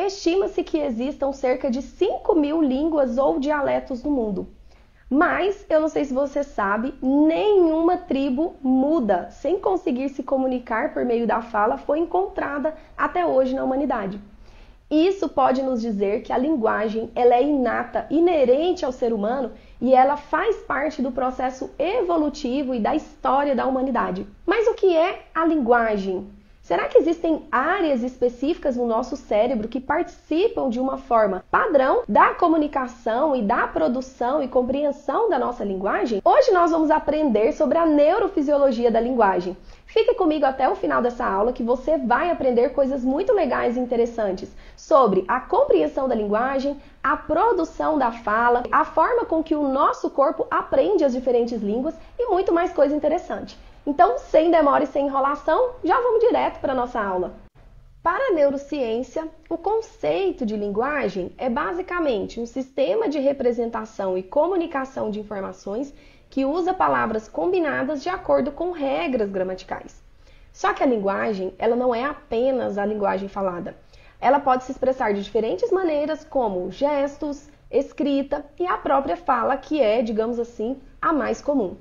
estima-se que existam cerca de 5.000 línguas ou dialetos no mundo. Mas, eu não sei se você sabe, nenhuma tribo muda sem conseguir se comunicar por meio da fala foi encontrada até hoje na humanidade. Isso pode nos dizer que a linguagem ela é inata, inerente ao ser humano e ela faz parte do processo evolutivo e da história da humanidade. Mas o que é a linguagem? Será que existem áreas específicas no nosso cérebro que participam de uma forma padrão da comunicação e da produção e compreensão da nossa linguagem? Hoje nós vamos aprender sobre a neurofisiologia da linguagem. Fique comigo até o final dessa aula que você vai aprender coisas muito legais e interessantes sobre a compreensão da linguagem, a produção da fala, a forma com que o nosso corpo aprende as diferentes línguas e muito mais coisa interessante. Então, sem demora e sem enrolação, já vamos direto para a nossa aula. Para a neurociência, o conceito de linguagem é basicamente um sistema de representação e comunicação de informações que usa palavras combinadas de acordo com regras gramaticais. Só que a linguagem, ela não é apenas a linguagem falada. Ela pode se expressar de diferentes maneiras, como gestos, escrita e a própria fala, que é, digamos assim, a mais comum.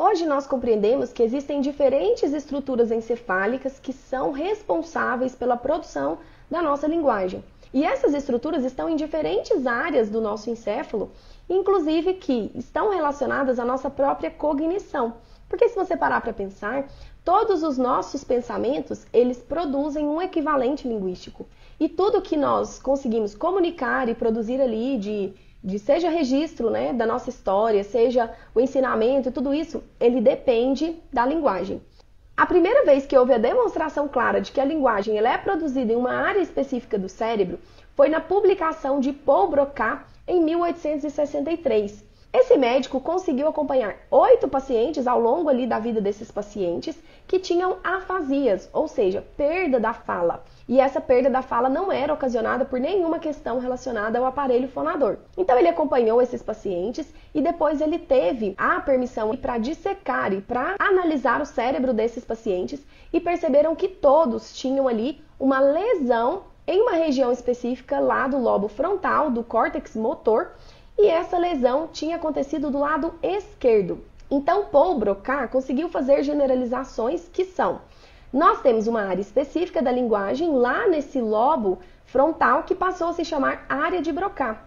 Hoje nós compreendemos que existem diferentes estruturas encefálicas que são responsáveis pela produção da nossa linguagem. E essas estruturas estão em diferentes áreas do nosso encéfalo, inclusive que estão relacionadas à nossa própria cognição. Porque se você parar para pensar, todos os nossos pensamentos, eles produzem um equivalente linguístico. E tudo que nós conseguimos comunicar e produzir ali de seja registro, né, da nossa história, seja o ensinamento, tudo isso, ele depende da linguagem. A primeira vez que houve a demonstração clara de que a linguagem ela é produzida em uma área específica do cérebro foi na publicação de Paul Broca em 1863. Esse médico conseguiu acompanhar 8 pacientes ao longo ali da vida desses pacientes que tinham afasias, ou seja, perda da fala. E essa perda da fala não era ocasionada por nenhuma questão relacionada ao aparelho fonador. Então ele acompanhou esses pacientes e depois ele teve a permissão para dissecar e para analisar o cérebro desses pacientes e perceberam que todos tinham ali uma lesão em uma região específica lá do lobo frontal, do córtex motor, e essa lesão tinha acontecido do lado esquerdo. Então Paul Broca conseguiu fazer generalizações que são: nós temos uma área específica da linguagem lá nesse lobo frontal que passou a se chamar área de Broca.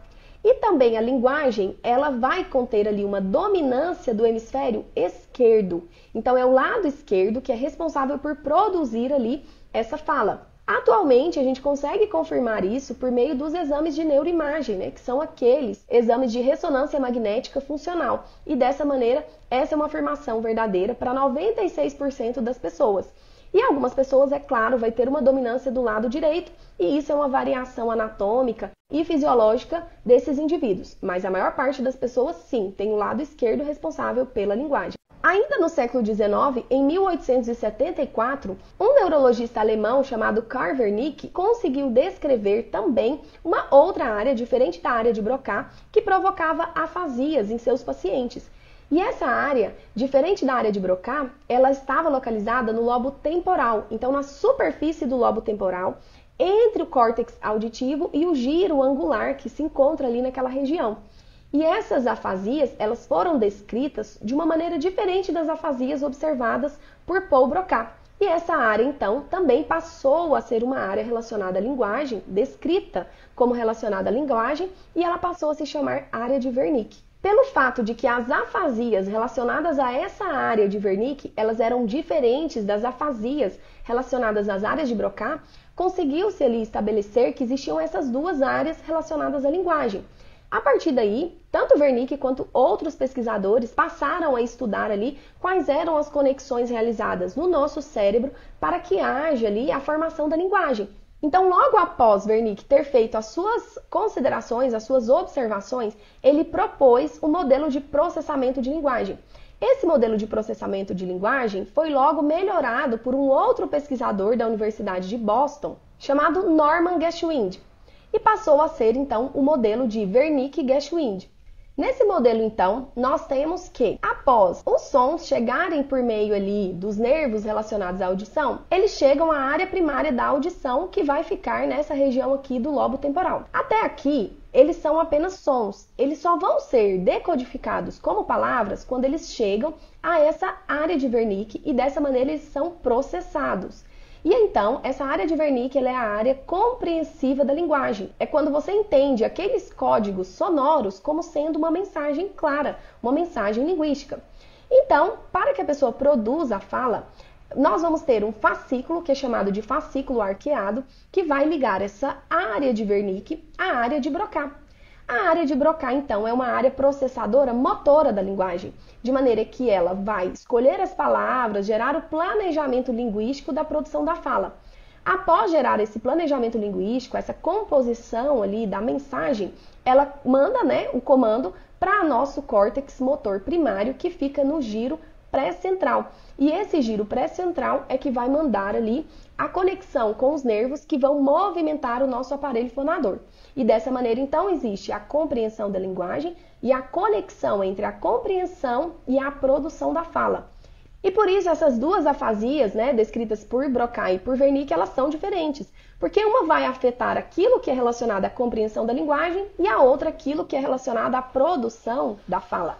E também a linguagem, ela vai conter ali uma dominância do hemisfério esquerdo. Então é o lado esquerdo que é responsável por produzir ali essa fala. Atualmente, a gente consegue confirmar isso por meio dos exames de neuroimagem, né, que são aqueles exames de ressonância magnética funcional. E dessa maneira, essa é uma afirmação verdadeira para 96% das pessoas. E algumas pessoas, é claro, vai ter uma dominância do lado direito, e isso é uma variação anatômica e fisiológica desses indivíduos. Mas a maior parte das pessoas, sim, tem o lado esquerdo responsável pela linguagem. Ainda no século XIX, em 1874, um neurologista alemão chamado Karl Wernicke conseguiu descrever também uma outra área diferente da área de Broca que provocava afasias em seus pacientes. E essa área, diferente da área de Broca, ela estava localizada no lobo temporal, então na superfície do lobo temporal, entre o córtex auditivo e o giro angular que se encontra ali naquela região. E essas afasias, elas foram descritas de uma maneira diferente das afasias observadas por Paul Broca. E essa área, então, também passou a ser uma área relacionada à linguagem, descrita como relacionada à linguagem, e ela passou a se chamar área de Wernicke. Pelo fato de que as afasias relacionadas a essa área de Wernicke, elas eram diferentes das afasias relacionadas às áreas de Broca, conseguiu-se ali estabelecer que existiam essas duas áreas relacionadas à linguagem. A partir daí, tanto Wernicke quanto outros pesquisadores passaram a estudar ali quais eram as conexões realizadas no nosso cérebro para que haja ali a formação da linguagem. Então, logo após Wernicke ter feito as suas considerações, as suas observações, ele propôs o modelo de processamento de linguagem. Esse modelo de processamento de linguagem foi logo melhorado por um outro pesquisador da Universidade de Boston, chamado Norman Geschwind, e passou a ser, então, o modelo de Wernicke-Geschwind. Nesse modelo, então, nós temos que, após os sons chegarem por meio ali dos nervos relacionados à audição, eles chegam à área primária da audição, que vai ficar nessa região aqui do lobo temporal. Até aqui, eles são apenas sons. Eles só vão ser decodificados como palavras quando eles chegam a essa área de Wernicke e dessa maneira eles são processados. E então, essa área de Wernicke ela é a área compreensiva da linguagem. É quando você entende aqueles códigos sonoros como sendo uma mensagem clara, uma mensagem linguística. Então, para que a pessoa produza a fala, nós vamos ter um fascículo, que é chamado de fascículo arqueado, que vai ligar essa área de Wernicke à área de Broca. A área de Broca, então, é uma área processadora motora da linguagem, de maneira que ela vai escolher as palavras, gerar o planejamento linguístico da produção da fala. Após gerar esse planejamento linguístico, essa composição ali da mensagem, ela manda, o comando para nosso córtex motor primário, que fica no giro pré-central. E esse giro pré-central é que vai mandar ali a conexão com os nervos que vão movimentar o nosso aparelho fonador. E dessa maneira, então, existe a compreensão da linguagem e a conexão entre a compreensão e a produção da fala. E por isso essas duas afasias, descritas por Broca e por Wernicke, elas são diferentes, porque uma vai afetar aquilo que é relacionado à compreensão da linguagem e a outra aquilo que é relacionado à produção da fala.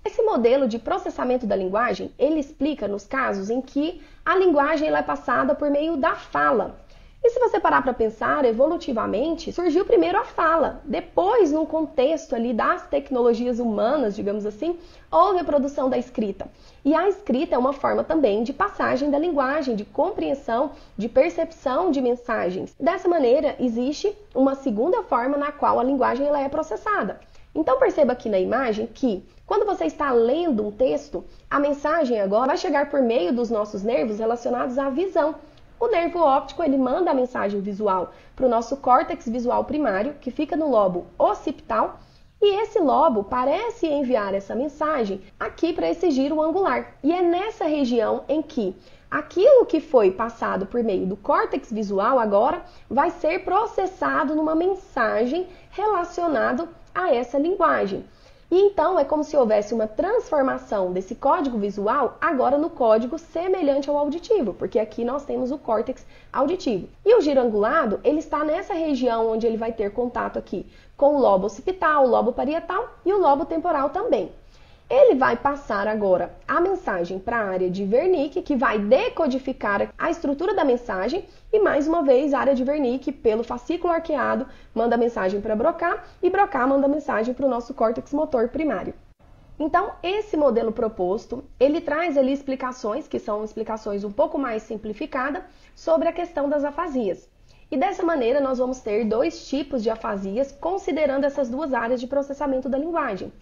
Esse modelo de processamento da linguagem, ele explica nos casos em que a linguagem ela é passada por meio da fala. E se você parar para pensar, evolutivamente, surgiu primeiro a fala, depois, num contexto ali das tecnologias humanas, digamos assim, houve a produção da escrita. E a escrita é uma forma também de passagem da linguagem, de compreensão, de percepção de mensagens. Dessa maneira, existe uma segunda forma na qual a linguagem ela é processada. Então perceba aqui na imagem que, quando você está lendo um texto, a mensagem agora vai chegar por meio dos nossos nervos relacionados à visão. O nervo óptico ele manda a mensagem visual para o nosso córtex visual primário, que fica no lobo occipital, e esse lobo parece enviar essa mensagem aqui para esse giro angular. E é nessa região em que aquilo que foi passado por meio do córtex visual agora vai ser processado numa mensagem relacionada a essa linguagem. E então é como se houvesse uma transformação desse código visual agora no código semelhante ao auditivo, porque aqui nós temos o córtex auditivo. E o giro angulado, ele está nessa região onde ele vai ter contato aqui com o lobo occipital, o lobo parietal e o lobo temporal também. Ele vai passar agora a mensagem para a área de Wernicke, que vai decodificar a estrutura da mensagem, e mais uma vez a área de Wernicke, pelo fascículo arqueado, manda a mensagem para Broca, e Broca manda a mensagem para o nosso córtex motor primário. Então, esse modelo proposto, ele traz ali explicações, que são explicações um pouco mais simplificadas, sobre a questão das afasias. E dessa maneira, nós vamos ter dois tipos de afasias, considerando essas duas áreas de processamento da linguagem.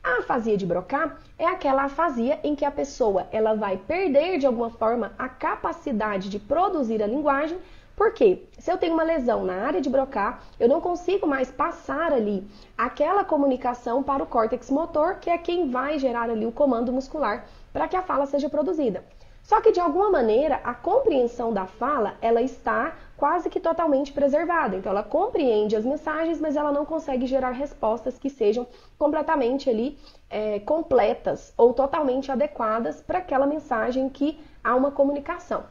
A afasia de Broca é aquela afasia em que a pessoa ela vai perder de alguma forma a capacidade de produzir a linguagem, porque se eu tenho uma lesão na área de Broca, eu não consigo mais passar ali aquela comunicação para o córtex motor, que é quem vai gerar ali o comando muscular para que a fala seja produzida. Só que de alguma maneira a compreensão da fala ela está quase que totalmente preservada. Então ela compreende as mensagens, mas ela não consegue gerar respostas que sejam completamente ali completas ou totalmente adequadas para aquela mensagem que há uma comunicação.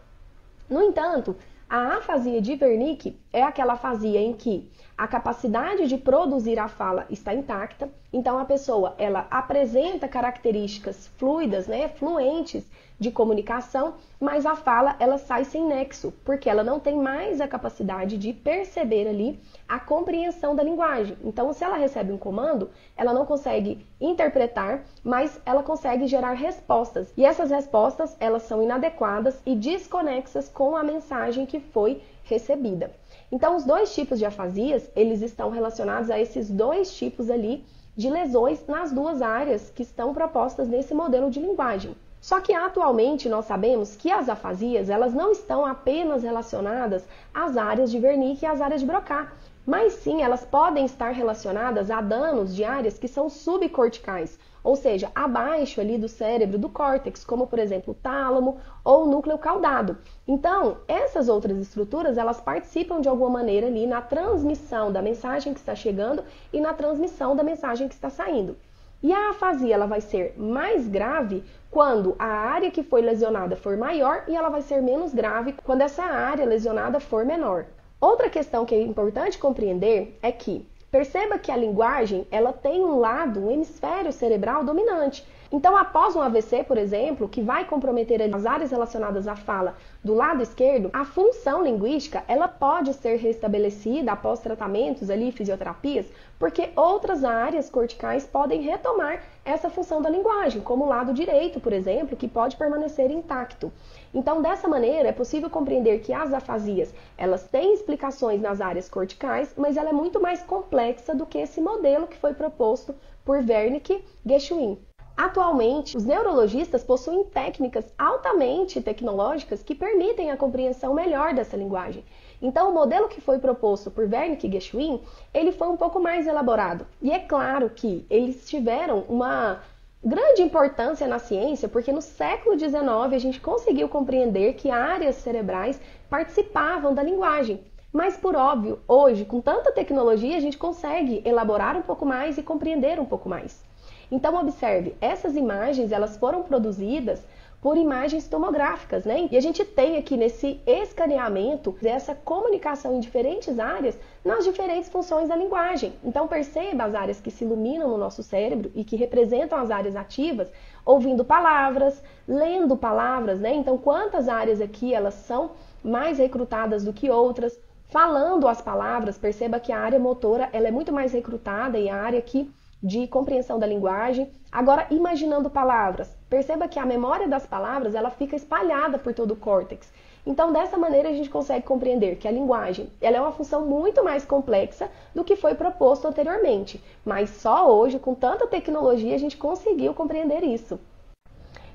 No entanto, a afasia de Wernicke é aquela afasia em que a capacidade de produzir a fala está intacta, então a pessoa ela apresenta características fluidas, fluentes de comunicação, mas a fala ela sai sem nexo, porque ela não tem mais a capacidade de perceber ali a compreensão da linguagem. Então, se ela recebe um comando, ela não consegue interpretar, mas ela consegue gerar respostas. E essas respostas, elas são inadequadas e desconexas com a mensagem que foi recebida. Então, os dois tipos de afasias, eles estão relacionados a esses dois tipos ali de lesões nas duas áreas que estão propostas nesse modelo de linguagem. Só que atualmente nós sabemos que as afasias, elas não estão apenas relacionadas às áreas de Wernicke e às áreas de Broca, mas sim elas podem estar relacionadas a danos de áreas que são subcorticais, ou seja, abaixo ali do cérebro, do córtex, como por exemplo o tálamo ou o núcleo caudado. Então, essas outras estruturas, elas participam de alguma maneira ali na transmissão da mensagem que está chegando e na transmissão da mensagem que está saindo. E a afasia ela vai ser mais grave quando a área que foi lesionada for maior e ela vai ser menos grave quando essa área lesionada for menor. Outra questão que é importante compreender é que perceba que a linguagem ela tem um lado, um hemisfério cerebral dominante. Então, após um AVC, por exemplo, que vai comprometer as áreas relacionadas à fala do lado esquerdo, a função linguística ela pode ser restabelecida após tratamentos ali, fisioterapias, porque outras áreas corticais podem retomar essa função da linguagem, como o lado direito, por exemplo, que pode permanecer intacto. Então, dessa maneira, é possível compreender que as afasias, elas têm explicações nas áreas corticais, mas ela é muito mais complexa do que esse modelo que foi proposto por Wernicke e Geschwin. Atualmente, os neurologistas possuem técnicas altamente tecnológicas que permitem a compreensão melhor dessa linguagem. Então, o modelo que foi proposto por Wernicke e Geschwin, ele foi um pouco mais elaborado. E é claro que eles tiveram uma grande importância na ciência, porque no século XIX a gente conseguiu compreender que áreas cerebrais participavam da linguagem. Mas, por óbvio, hoje, com tanta tecnologia, a gente consegue elaborar um pouco mais e compreender um pouco mais. Então, observe, essas imagens elas foram produzidas por imagens tomográficas, né? E a gente tem aqui nesse escaneamento essa comunicação em diferentes áreas nas diferentes funções da linguagem. Então, perceba as áreas que se iluminam no nosso cérebro e que representam as áreas ativas, ouvindo palavras, lendo palavras, né? Então, quantas áreas aqui elas são mais recrutadas do que outras? Falando as palavras, perceba que a área motora ela é muito mais recrutada e a área aqui de compreensão da linguagem. Agora, imaginando palavras, perceba que a memória das palavras ela fica espalhada por todo o córtex. Então, dessa maneira, a gente consegue compreender que a linguagem ela é uma função muito mais complexa do que foi proposto anteriormente. Mas só hoje, com tanta tecnologia, a gente conseguiu compreender isso.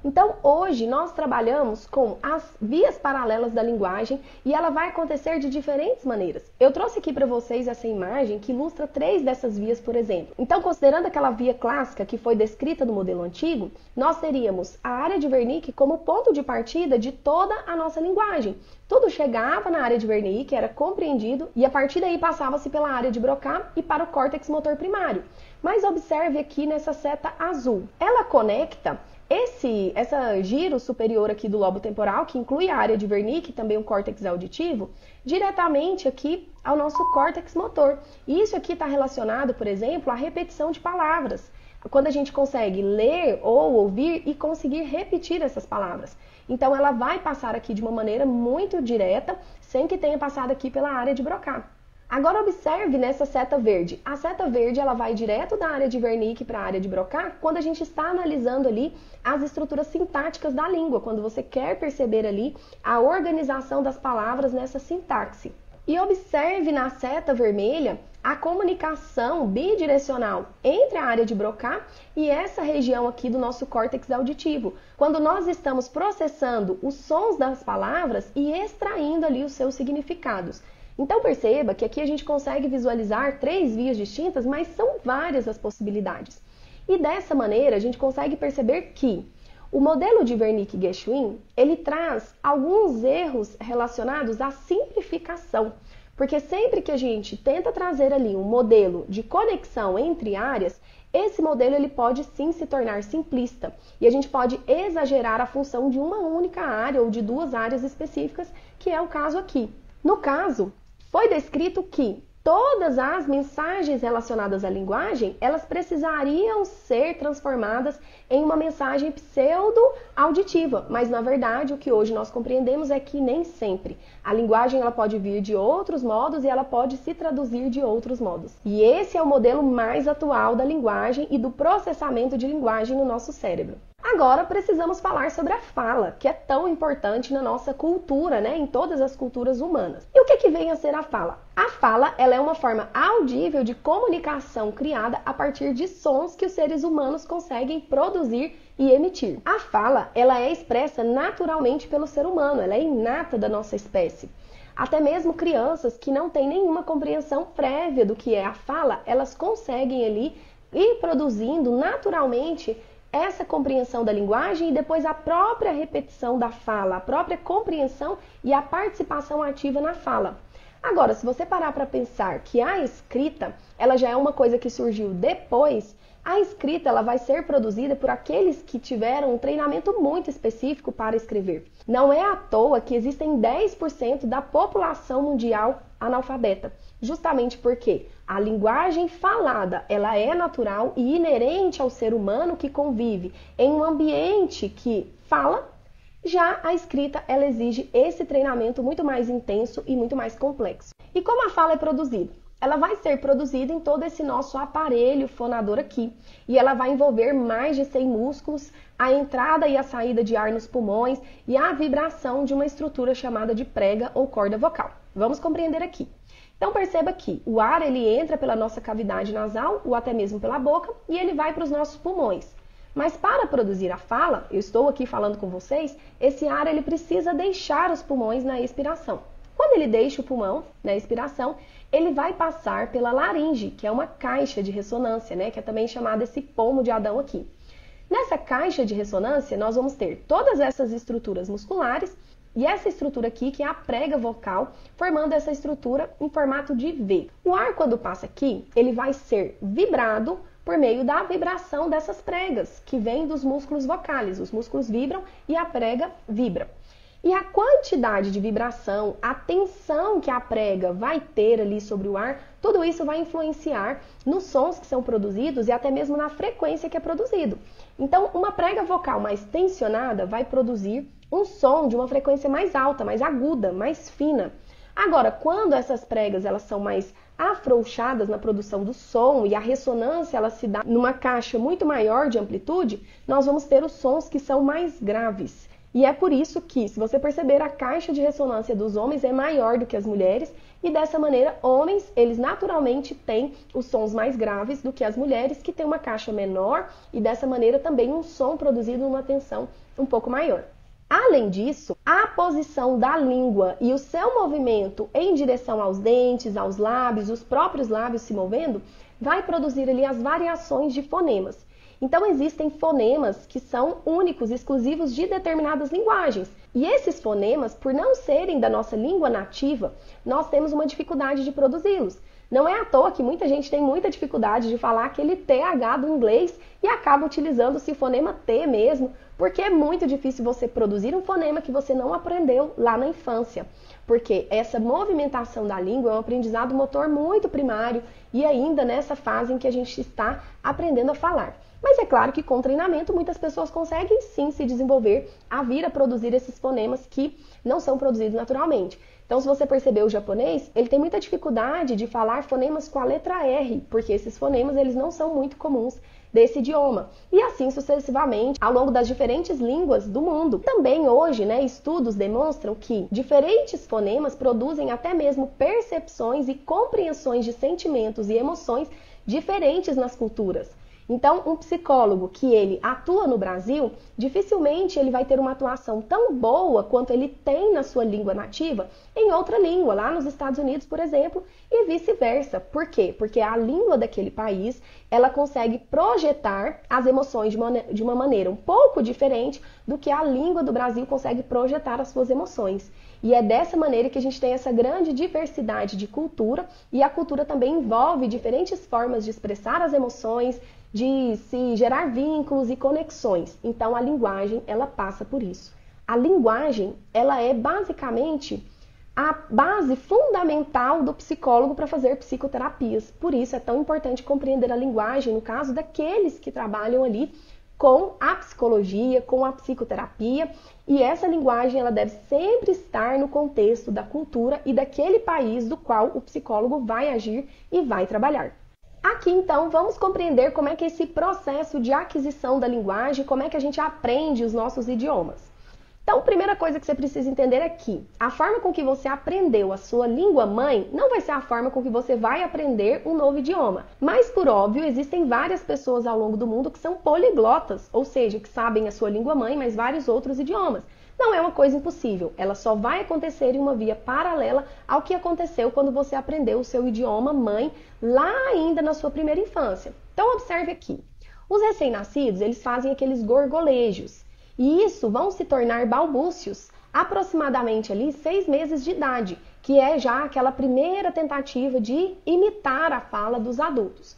Então, hoje nós trabalhamos com as vias paralelas da linguagem e ela vai acontecer de diferentes maneiras. Eu trouxe aqui para vocês essa imagem que ilustra 3 dessas vias, por exemplo. Então, considerando aquela via clássica que foi descrita no modelo antigo, nós teríamos a área de Wernicke como ponto de partida de toda a nossa linguagem. Tudo chegava na área de Wernicke, era compreendido e a partir daí passava-se pela área de Broca e para o córtex motor primário. Mas observe aqui nessa seta azul. Ela conecta essa giro superior aqui do lobo temporal, que inclui a área de Wernicke e também o córtex auditivo, diretamente aqui ao nosso córtex motor. E isso aqui está relacionado, por exemplo, à repetição de palavras. Quando a gente consegue ler ou ouvir e conseguir repetir essas palavras. Então, ela vai passar aqui de uma maneira muito direta, sem que tenha passado aqui pela área de Broca. Agora observe nessa seta verde. A seta verde ela vai direto da área de Wernicke para a área de Broca quando a gente está analisando ali as estruturas sintáticas da língua, quando você quer perceber ali a organização das palavras nessa sintaxe. E observe na seta vermelha a comunicação bidirecional entre a área de Broca e essa região aqui do nosso córtex auditivo, quando nós estamos processando os sons das palavras e extraindo ali os seus significados. Então perceba que aqui a gente consegue visualizar 3 vias distintas, mas são várias as possibilidades. E dessa maneira a gente consegue perceber que o modelo de Wernicke e Geschwin, ele traz alguns erros relacionados à simplificação. Porque sempre que a gente tenta trazer ali um modelo de conexão entre áreas, esse modelo ele pode sim se tornar simplista. E a gente pode exagerar a função de uma única área ou de 2 áreas específicas, que é o caso aqui. No caso, foi descrito que todas as mensagens relacionadas à linguagem, elas precisariam ser transformadas em uma mensagem pseudo-auditiva, mas na verdade o que hoje nós compreendemos é que nem sempre. A linguagem ela pode vir de outros modos e ela pode se traduzir de outros modos. E esse é o modelo mais atual da linguagem e do processamento de linguagem no nosso cérebro. Agora precisamos falar sobre a fala, que é tão importante na nossa cultura, né, em todas as culturas humanas. E o que vem a ser a fala? A fala ela é uma forma audível de comunicação criada a partir de sons que os seres humanos conseguem produzir e emitir. A fala ela é expressa naturalmente pelo ser humano, ela é inata da nossa espécie. Até mesmo crianças que não têm nenhuma compreensão prévia do que é a fala, elas conseguem ali ir produzindo naturalmente essa compreensão da linguagem e depois a própria repetição da fala, a própria compreensão e a participação ativa na fala. Agora, se você parar para pensar que a escrita, ela já é uma coisa que surgiu depois, a escrita ela vai ser produzida por aqueles que tiveram um treinamento muito específico para escrever. Não é à toa que existem 10% da população mundial analfabeta, justamente porque a linguagem falada ela é natural e inerente ao ser humano que convive em um ambiente que fala. Já a escrita, ela exige esse treinamento muito mais intenso e muito mais complexo. E como a fala é produzida? Ela vai ser produzida em todo esse nosso aparelho fonador aqui. E ela vai envolver mais de 100 músculos, a entrada e a saída de ar nos pulmões e a vibração de uma estrutura chamada de prega ou corda vocal. Vamos compreender aqui. Então perceba que o ar ele entra pela nossa cavidade nasal ou até mesmo pela boca e ele vai para os nossos pulmões. Mas para produzir a fala, eu estou aqui falando com vocês, esse ar ele precisa deixar os pulmões na expiração. Quando ele deixa o pulmão na expiração, ele vai passar pela laringe, que é uma caixa de ressonância, né? Que é também chamada esse pomo de Adão aqui. Nessa caixa de ressonância, nós vamos ter todas essas estruturas musculares e essa estrutura aqui, que é a prega vocal, formando essa estrutura em formato de V. O ar, quando passa aqui, ele vai ser vibrado por meio da vibração dessas pregas, que vem dos músculos vocais. Os músculos vibram e a prega vibra. E a quantidade de vibração, a tensão que a prega vai ter ali sobre o ar, tudo isso vai influenciar nos sons que são produzidos e até mesmo na frequência que é produzido. Então, uma prega vocal mais tensionada vai produzir um som de uma frequência mais alta, mais aguda, mais fina. Agora, quando essas pregas elas são mais afrouxadas na produção do som e a ressonância ela se dá numa caixa muito maior de amplitude, nós vamos ter os sons que são mais graves. E é por isso que, se você perceber, a caixa de ressonância dos homens é maior do que as mulheres e dessa maneira, homens, eles naturalmente têm os sons mais graves do que as mulheres, que têm uma caixa menor e dessa maneira também um som produzido numa tensão um pouco maior. Além disso, a posição da língua e o seu movimento em direção aos dentes, aos lábios, os próprios lábios se movendo, vai produzir ali as variações de fonemas. Então, existem fonemas que são únicos, exclusivos de determinadas linguagens. E esses fonemas, por não serem da nossa língua nativa, nós temos uma dificuldade de produzi-los. Não é à toa que muita gente tem muita dificuldade de falar aquele TH do inglês e acaba utilizando esse fonema T mesmo, porque é muito difícil você produzir um fonema que você não aprendeu lá na infância. Porque essa movimentação da língua é um aprendizado motor muito primário e ainda nessa fase em que a gente está aprendendo a falar. Mas é claro que com treinamento muitas pessoas conseguem sim se desenvolver a vir a produzir esses fonemas que não são produzidos naturalmente. Então, se você perceber o japonês, ele tem muita dificuldade de falar fonemas com a letra R, porque esses fonemas eles não são muito comuns desse idioma. E assim sucessivamente ao longo das diferentes línguas do mundo. Também hoje, estudos demonstram que diferentes fonemas produzem até mesmo percepções e compreensões de sentimentos e emoções diferentes nas culturas. Então, um psicólogo que ele atua no Brasil, dificilmente ele vai ter uma atuação tão boa quanto ele tem na sua língua nativa em outra língua, lá nos Estados Unidos, por exemplo, e vice-versa. Por quê? Porque a língua daquele país, ela consegue projetar as emoções de uma maneira um pouco diferente do que a língua do Brasil consegue projetar as suas emoções. E é dessa maneira que a gente tem essa grande diversidade de cultura, e a cultura também envolve diferentes formas de expressar as emoções, de se gerar vínculos e conexões. Então, a linguagem, ela passa por isso. A linguagem, ela é basicamente a base fundamental do psicólogo para fazer psicoterapias. Por isso, é tão importante compreender a linguagem, no caso daqueles que trabalham ali com a psicologia, com a psicoterapia. E essa linguagem, ela deve sempre estar no contexto da cultura e daquele país do qual o psicólogo vai agir e vai trabalhar. Aqui, então, vamos compreender como é que é esse processo de aquisição da linguagem, como é que a gente aprende os nossos idiomas. Então, a primeira coisa que você precisa entender é que a forma com que você aprendeu a sua língua mãe não vai ser a forma com que você vai aprender um novo idioma. Mas, por óbvio, existem várias pessoas ao longo do mundo que são poliglotas, ou seja, que sabem a sua língua mãe, mas vários outros idiomas. Não é uma coisa impossível, ela só vai acontecer em uma via paralela ao que aconteceu quando você aprendeu o seu idioma mãe lá ainda na sua primeira infância. Então observe aqui, os recém-nascidos eles fazem aqueles gorgolejos e isso vão se tornar balbúcios aproximadamente ali 6 meses de idade, que é já aquela primeira tentativa de imitar a fala dos adultos.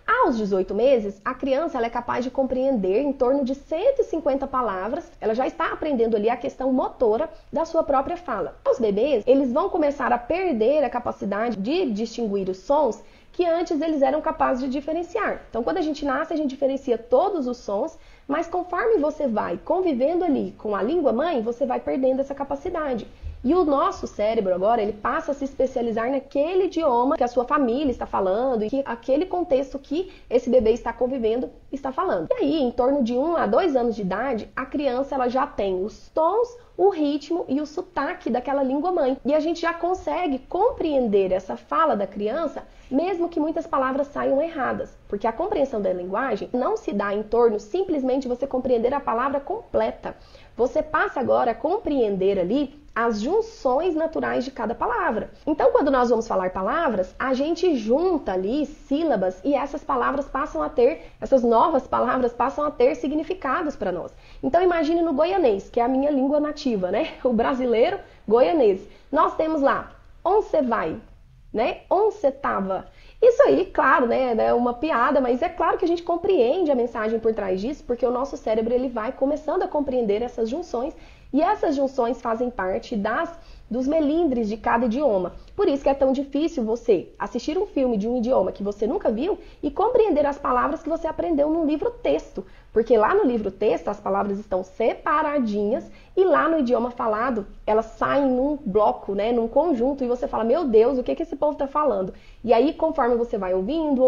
Aos 18 meses, a criança ela é capaz de compreender em torno de 150 palavras, ela já está aprendendo ali a questão motora da sua própria fala. Os bebês, eles vão começar a perder a capacidade de distinguir os sons que antes eles eram capazes de diferenciar. Então, quando a gente nasce, a gente diferencia todos os sons, mas conforme você vai convivendo ali com a língua mãe, você vai perdendo essa capacidade. E o nosso cérebro agora, ele passa a se especializar naquele idioma que a sua família está falando e que aquele contexto que esse bebê está convivendo está falando. E aí, em torno de 1 a 2 anos de idade, a criança ela já tem os tons, o ritmo e o sotaque daquela língua mãe. E a gente já consegue compreender essa fala da criança, mesmo que muitas palavras saiam erradas. Porque a compreensão da linguagem não se dá em torno simplesmente você compreender a palavra completa. Você passa agora a compreender ali as junções naturais de cada palavra. Então, quando nós vamos falar palavras, a gente junta ali sílabas e essas palavras passam a ter, essas novas palavras passam a ter significados para nós. Então, imagine no goianês, que é a minha língua nativa, né? O brasileiro goianês. Nós temos lá, onde você vai, né? Onde você tava. Isso aí, claro, né, é uma piada, mas é claro que a gente compreende a mensagem por trás disso, porque o nosso cérebro ele vai começando a compreender essas junções e essas junções fazem parte dos melindres de cada idioma. Por isso que é tão difícil você assistir um filme de um idioma que você nunca viu e compreender as palavras que você aprendeu no livro-texto. Porque lá no livro-texto as palavras estão separadinhas e lá no idioma falado elas saem num bloco, né, num conjunto e você fala, meu Deus, o que esse povo está falando? E aí, conforme você vai ouvindo,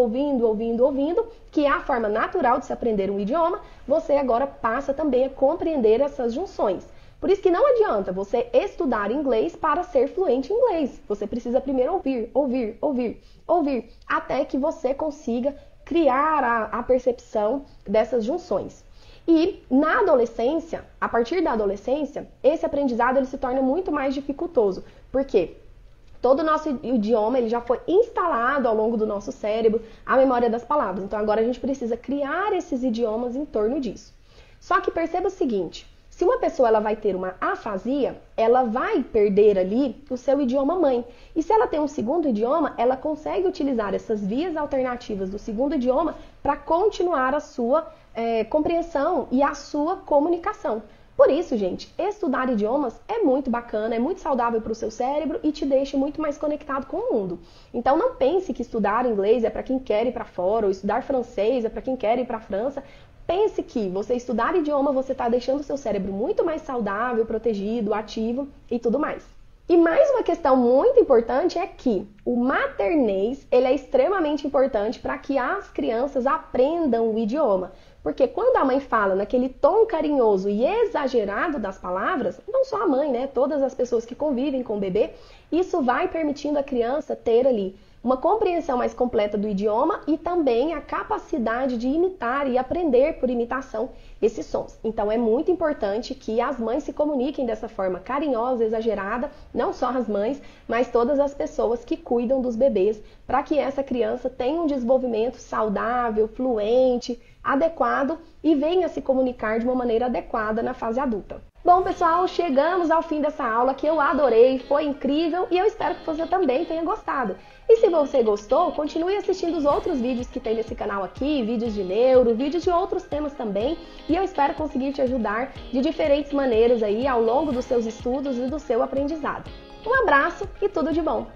que é a forma natural de se aprender um idioma, você agora passa também a compreender essas junções. Por isso que não adianta você estudar inglês para ser fluente em inglês. Você precisa primeiro ouvir, até que você consiga criar a percepção dessas junções. E na adolescência, a partir da adolescência, esse aprendizado ele se torna muito mais dificultoso. Por quê? Todo o nosso idioma ele já foi instalado ao longo do nosso cérebro, a memória das palavras. Então agora a gente precisa criar esses idiomas em torno disso. Só que perceba o seguinte, se uma pessoa ela vai ter uma afasia, ela vai perder ali o seu idioma mãe. E se ela tem um segundo idioma, ela consegue utilizar essas vias alternativas do segundo idioma para continuar a sua compreensão e a sua comunicação. Por isso, gente, estudar idiomas é muito bacana, é muito saudável para o seu cérebro e te deixa muito mais conectado com o mundo. Então não pense que estudar inglês é para quem quer ir para fora, ou estudar francês é para quem quer ir para a França. Pense que você estudar idioma, você está deixando o seu cérebro muito mais saudável, protegido, ativo e tudo mais. E mais uma questão muito importante é que o maternês ele é extremamente importante para que as crianças aprendam o idioma. Porque quando a mãe fala naquele tom carinhoso e exagerado das palavras, não só a mãe, né? Todas as pessoas que convivem com o bebê, isso vai permitindo a criança ter ali uma compreensão mais completa do idioma e também a capacidade de imitar e aprender por imitação esses sons. Então é muito importante que as mães se comuniquem dessa forma carinhosa, exagerada, não só as mães, mas todas as pessoas que cuidam dos bebês, para que essa criança tenha um desenvolvimento saudável, fluente, adequado e venha se comunicar de uma maneira adequada na fase adulta. Bom, pessoal, chegamos ao fim dessa aula que eu adorei, foi incrível e eu espero que você também tenha gostado. E se você gostou, continue assistindo os outros vídeos que tem nesse canal aqui, vídeos de neuro, vídeos de outros temas também, e eu espero conseguir te ajudar de diferentes maneiras aí ao longo dos seus estudos e do seu aprendizado. Um abraço e tudo de bom!